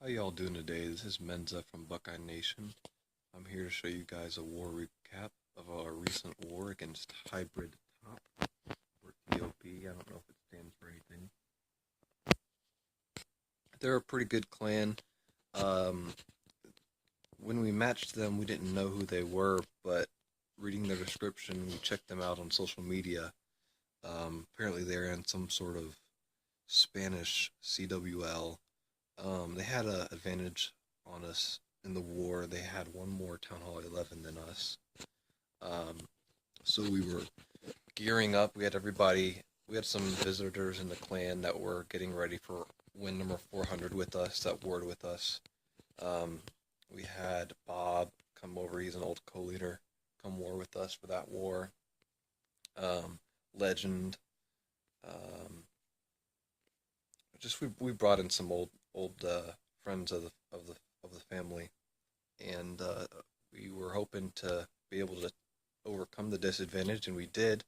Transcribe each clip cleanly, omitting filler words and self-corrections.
How y'all doing today? This is Menza from Buckeye Nation. I'm here to show you guys a war recap of our recent war against Hybrid Top, or TOP. I don't know if it stands for anything. They're a pretty good clan. Um, when we matched them, we didn't know who they were, but reading their description, we checked them out on social media. Apparently, they're in some sort of Spanish CWL. They had an advantage on us in the war. They had one more Town Hall 11 than us. Um, so we were gearing up. We had everybody. We had some visitors in the clan that were getting ready for win number 400 with us. That warred with us. Um, we had Bob come over. He's an old co-leader. Come war with us for that war. Legend. Um, just we brought in some old friends of the family, and we were hoping to be able to overcome the disadvantage, and we did,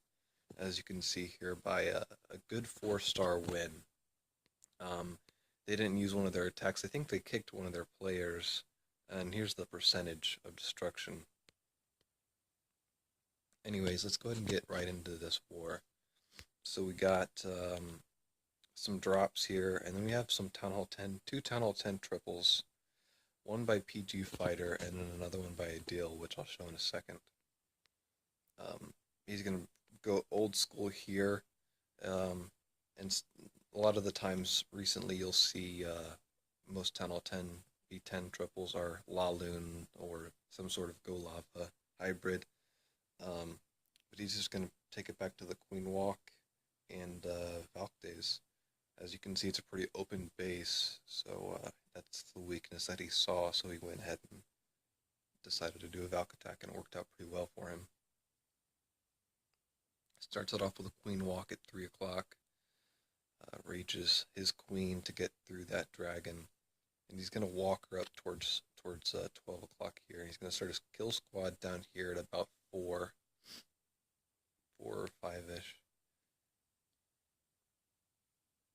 as you can see here, by a good 4-star win. Um, they didn't use one of their attacks. I think they kicked one of their players, and here's the percentage of destruction. Anyways, let's go ahead and get right into this war. So we got some drops here, and then we have some Town Hall 10, two Town Hall 10 triples, one by PG Fighter, and then another one by Ideal, which I'll show in a second. He's going to go old school here, and a lot of the times recently you'll see most Town Hall 10 V10 triples are Laloon or some sort of Go Lava hybrid. But he's just going to take it back to the Queen Walk and Valk Days. As you can see, it's a pretty open base, so that's the weakness that he saw, so he went ahead and decided to do a Valk attack, and it worked out pretty well for him. Starts it off with a Queen Walk at 3 o'clock, rages his Queen to get through that dragon, and he's going to walk her up towards 12 o'clock here, and he's going to start his kill squad down here at about 4 or 5-ish.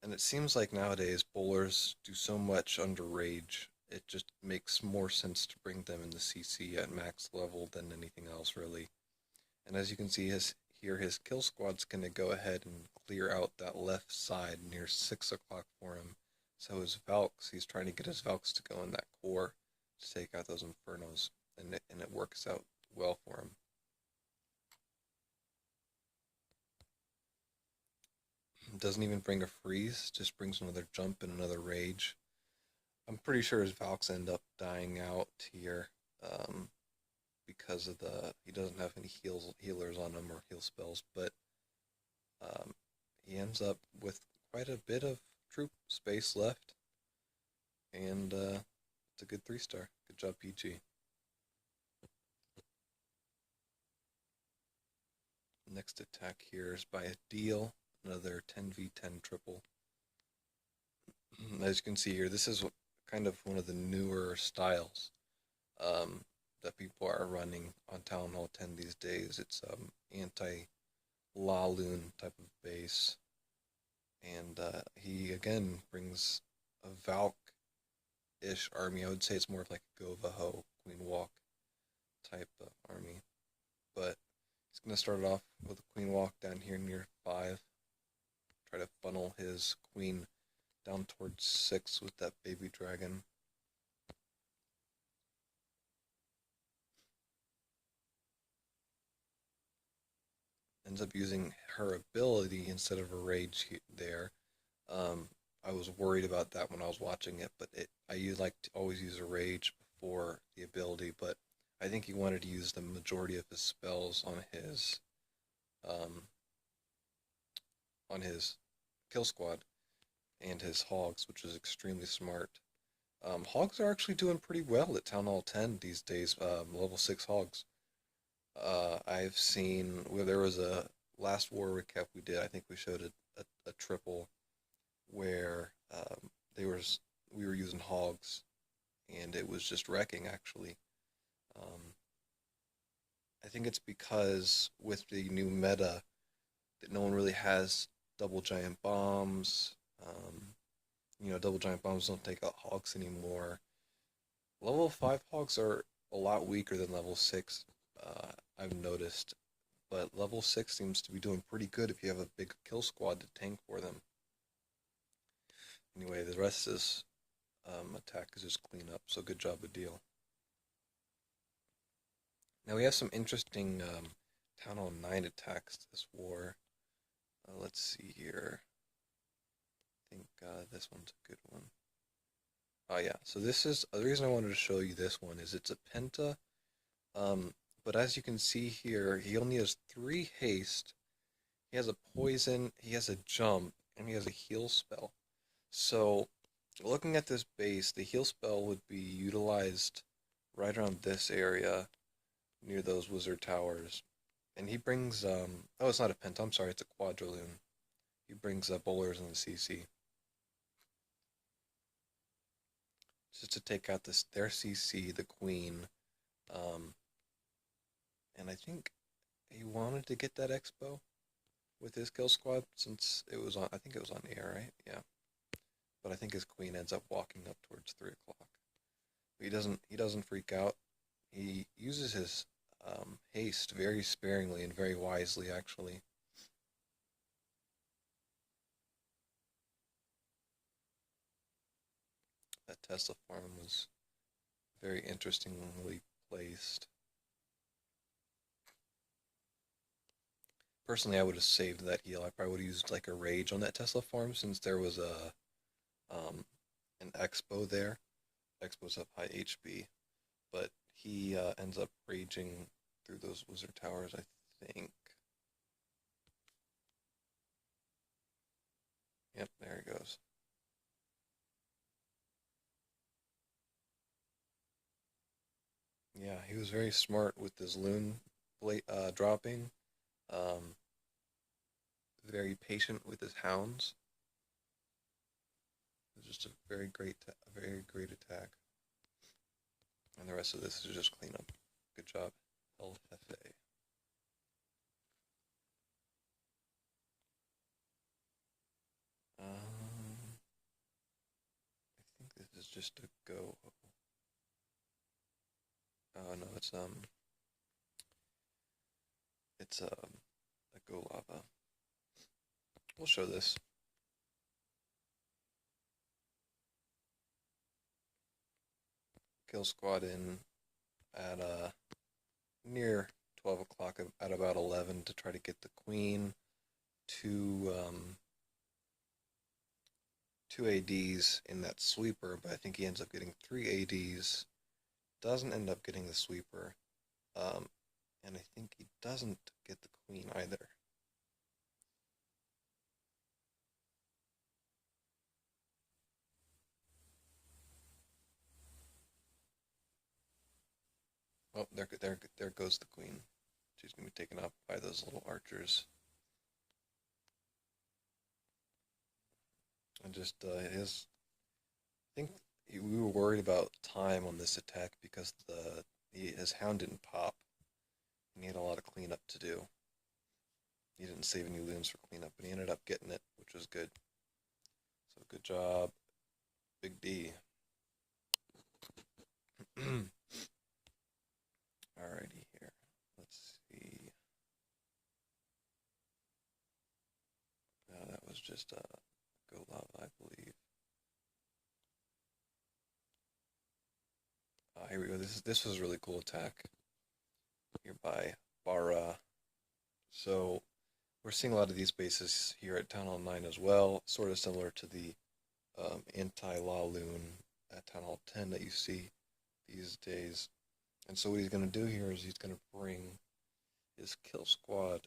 And it seems like nowadays bowlers do so much under rage, it just makes more sense to bring them in the CC at max level than anything else, really. And as you can see his kill squad's going to go ahead and clear out that left side near 6 o'clock for him. So his Valks, he's trying to get his Valks to go in that core to take out those Infernos, and it works out well for him. Doesn't even bring a freeze, just brings another jump and another rage. I'm pretty sure his Valks end up dying out here because of he doesn't have any healers on him or heal spells, but he ends up with quite a bit of troop space left, and it's a good 3-star. Good job, PG. Next attack here is by a deal. Another 10v10 triple. As you can see here, this is kind of one of the newer styles that people are running on Town Hall 10 these days. It's anti-Laloon type of base. And he, again, brings a Valk-ish army. I would say it's more like a Govaho, Queen Walk type army. But he's going to start it off with a Queen Walk down here near 5. Try to funnel his queen down towards 6 with that baby dragon. Ends up using her ability instead of a rage there. I was worried about that when I was watching it, but I like to always use a rage before the ability, but I think he wanted to use the majority of his spells um, on his kill squad and his hogs, which is extremely smart. Hogs are actually doing pretty well at Town Hall 10 these days, level 6 hogs. I've seen, where there was a last war recap we did, I think we showed a triple where we were using hogs, and it was just wrecking, actually. Um, I think it's because with the new meta that no one really has double giant bombs. Double giant bombs don't take out hogs anymore. Level 5 hogs are a lot weaker than level 6, I've noticed. But level 6 seems to be doing pretty good if you have a big kill squad to tank for them. Anyway, the rest of this attack is just clean up, so good job, Adil. Now we have some interesting Town Hall 9 attacks this war. Let's see here. I think this one's a good one. Oh yeah, so this is the reason I wanted to show you this one is it's a penta, but as you can see here, he only has 3 haste, he has a poison, he has a jump, and he has a heal spell. So looking at this base, the heal spell would be utilized right around this area near those wizard towers. And he brings oh, it's not a penta, I'm sorry, it's a quadriloon. He brings bowlers and the CC. Just to take out their CC, the queen. Um, and I think he wanted to get that expo with his kill squad since it was on. I think it was on air, right? Yeah. But I think his queen ends up walking up towards 3 o'clock. But he doesn't freak out. He uses his haste very sparingly and very wisely, actually. That Tesla farm was very interestingly placed. Personally, I would have saved that heal. I probably would have used like a rage on that Tesla farm since there was um, an expo there. Expo's up high HP, but he ends up raging through those wizard towers, I think. Yep, there he goes. Yeah, he was very smart with his loon dropping. Um, very patient with his hounds. It was just a very great attack. And the rest of this is just cleanup. Good job, El Jefe. I think this is just a go. Oh no, it's a go lava. We'll show this. Kill squad in at near 12 o'clock at about 11 to try to get the queen, two two ADs in that sweeper, but I think he ends up getting 3 ADs. Doesn't end up getting the sweeper, um, and I think he doesn't get the queen either. Oh, there goes the queen. She's gonna be taken out by those little archers. And just his, I think we were worried about time on this attack because his hound didn't pop, and he had a lot of cleanup to do. He didn't save any loons for cleanup, but he ended up getting it, which was good. So good job, Big D. Alrighty here. Let's see. That was just go lava, I believe. Here we go. This was a really cool attack here by Bara. So we're seeing a lot of these bases here at Town Hall 9 as well, sort of similar to the anti-law loon at Town Hall 10 that you see these days. And so what he's going to do here is he's going to bring his kill squad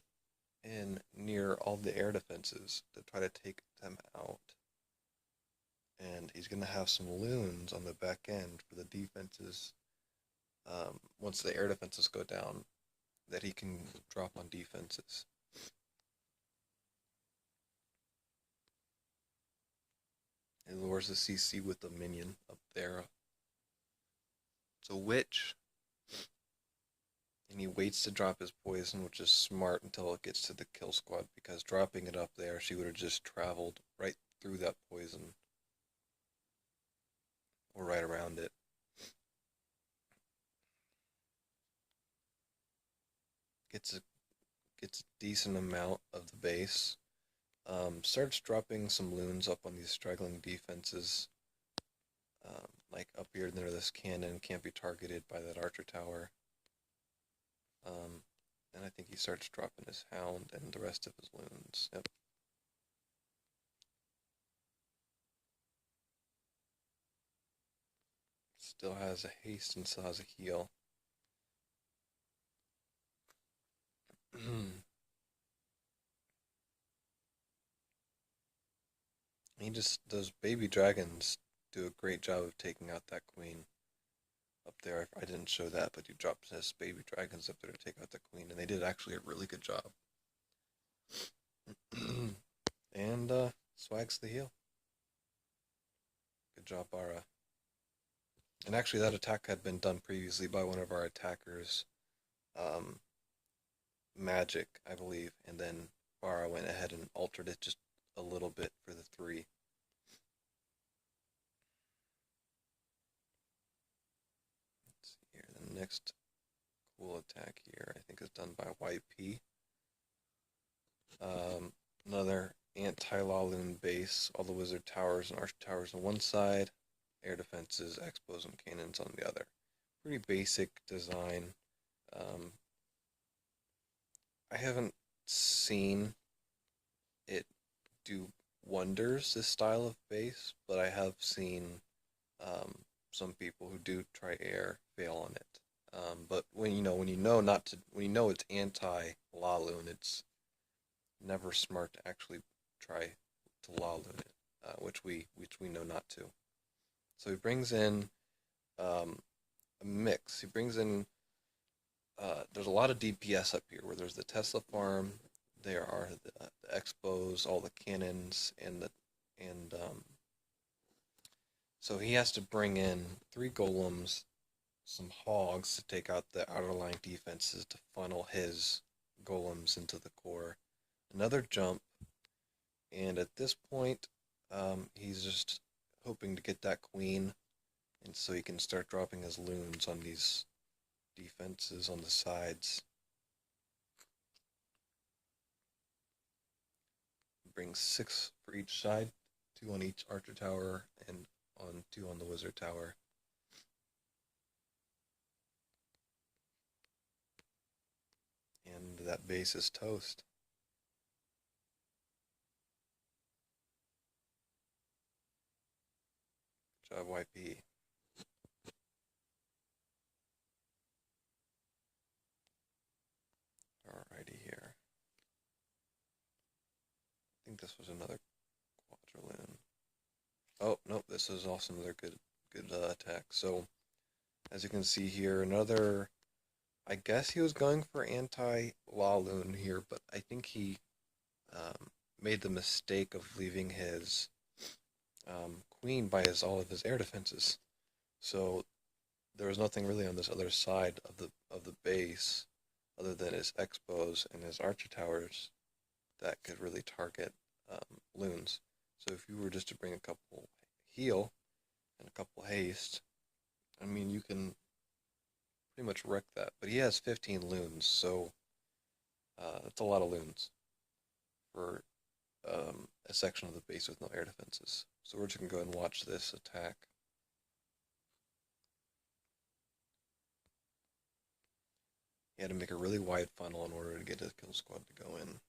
in near all the air defenses to try to take them out. And he's going to have some loons on the back end for the defenses. Once the air defenses go down, that he can drop on defenses. He lures the CC with the minion up there. It's a witch. And he waits to drop his poison, which is smart until it gets to the kill squad, because dropping it up there, she would have just traveled right through that poison. or right around it. Gets a gets a decent amount of the base. Starts dropping some loons up on these straggling defenses, like up here near this cannon, can't be targeted by that archer tower. Um, and I think he starts dropping his hound and the rest of his loons. Yep. Still has a haste and still has a heal. Those baby dragons do a great job of taking out that queen up there. I didn't show that, but you dropped his baby dragons up there to take out the queen, and they did actually a really good job. And swags the heal. Good job, Bara. And actually, that attack had been done previously by one of our attackers, um, Magic, I believe, and then Bara went ahead and altered it just a little bit for the 3. Let's see here. The next cool attack here, I think, is done by YP. Another anti-Laloon base, all the wizard towers and archer towers on one side, air defenses, expos, and cannons on the other. Pretty basic design. I haven't seen it do wonders, this style of base, but I have seen some people who do try air fail on it. But when you know it's anti-Laloon, it's never smart to actually try to Laloon it, which we know not to. So he brings in a mix. He brings in there's a lot of DPS up here where there's the Tesla farm, there are the expos, all the cannons, and so he has to bring in 3 golems, some hogs to take out the outer line defenses to funnel his golems into the core. Another jump, and at this point, he's just hoping to get that queen, and so he can start dropping his loons on these defenses on the sides. Brings 6 for each side, 2 on each archer tower, and 2 on the wizard tower. And that base is toast. Good job, YP. Alrighty here. I think this was another quadriloon. Oh, nope, this is also another good attack. So, as you can see here, another, I guess he was going for anti-Laloon here, but I think he made the mistake of leaving his queen by all of his air defenses. So there was nothing really on this other side of the base other than his expos and his archer towers that could really target loons. So if you were just to bring a couple heal and a couple haste, I mean, you can pretty much wreck that. But he has 15 loons, so that's a lot of loons for a section of the base with no air defenses. So we're just going to go ahead and watch this attack. He had to make a really wide funnel in order to get his kill squad to go in.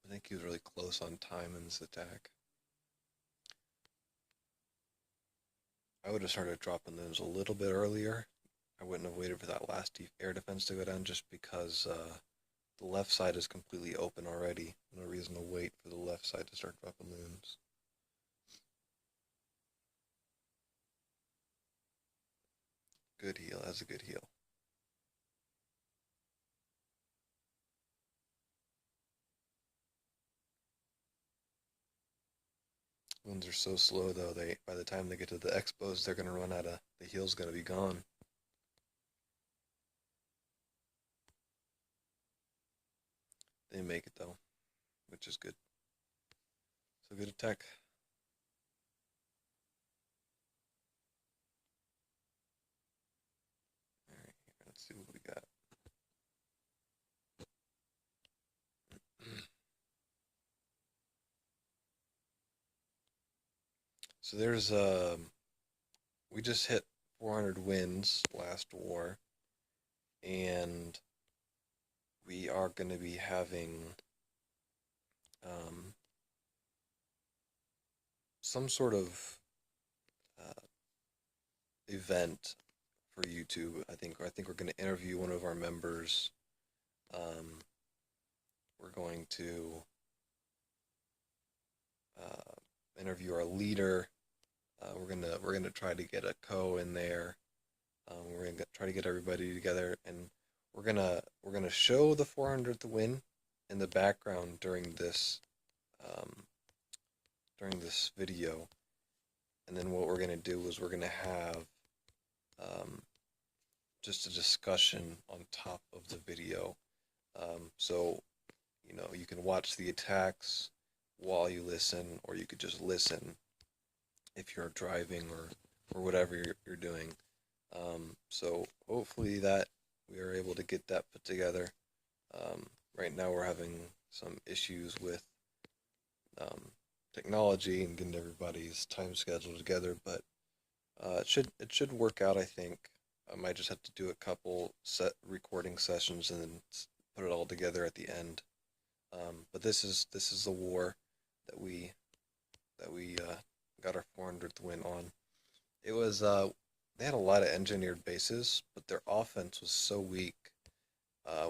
I think he was really close on time in this attack. I would have started dropping those a little bit earlier. I wouldn't have waited for that last air defense to go down just because the left side is completely open already. No reason to wait for the left side to start dropping loons. Good heal, that's a good heal. Loons are so slow though, by the time they get to the expos, they're gonna run out of, the heal's gonna be gone. They make it though. which is good. So good attack. All right, let's see what we got. So there's we just hit 400 wins last war, and we are going to be having um, some sort of uh, event for YouTube. I think we're going to interview one of our members. Um, we're going to interview our leader. We're gonna try to get a co in there. We're gonna try to get everybody together, and we're gonna show the 400th win in the background um, during this video, and then what we're gonna do is we're gonna have um, just a discussion on top of the video. So you know you can watch the attacks while you listen, or you could just listen if you're driving or whatever you're doing. So hopefully that we are able to get that put together. Right now we're having some issues with um, technology and getting everybody's time schedule together, but it should work out. I think I might just have to do a couple set recording sessions and then put it all together at the end. But this is the war that we got our 400th win on. It was they had a lot of engineered bases, but their offense was so weak.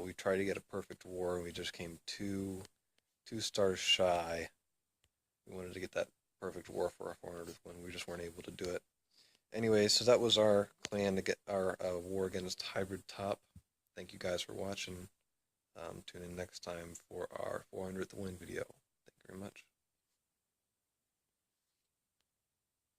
We tried to get a perfect war, and we just came two stars shy. We wanted to get that perfect war for our 400th win. We just weren't able to do it. Anyway, so that was our plan to get our war against Hybrid Top. Thank you guys for watching. Tune in next time for our 400th win video. Thank you very much.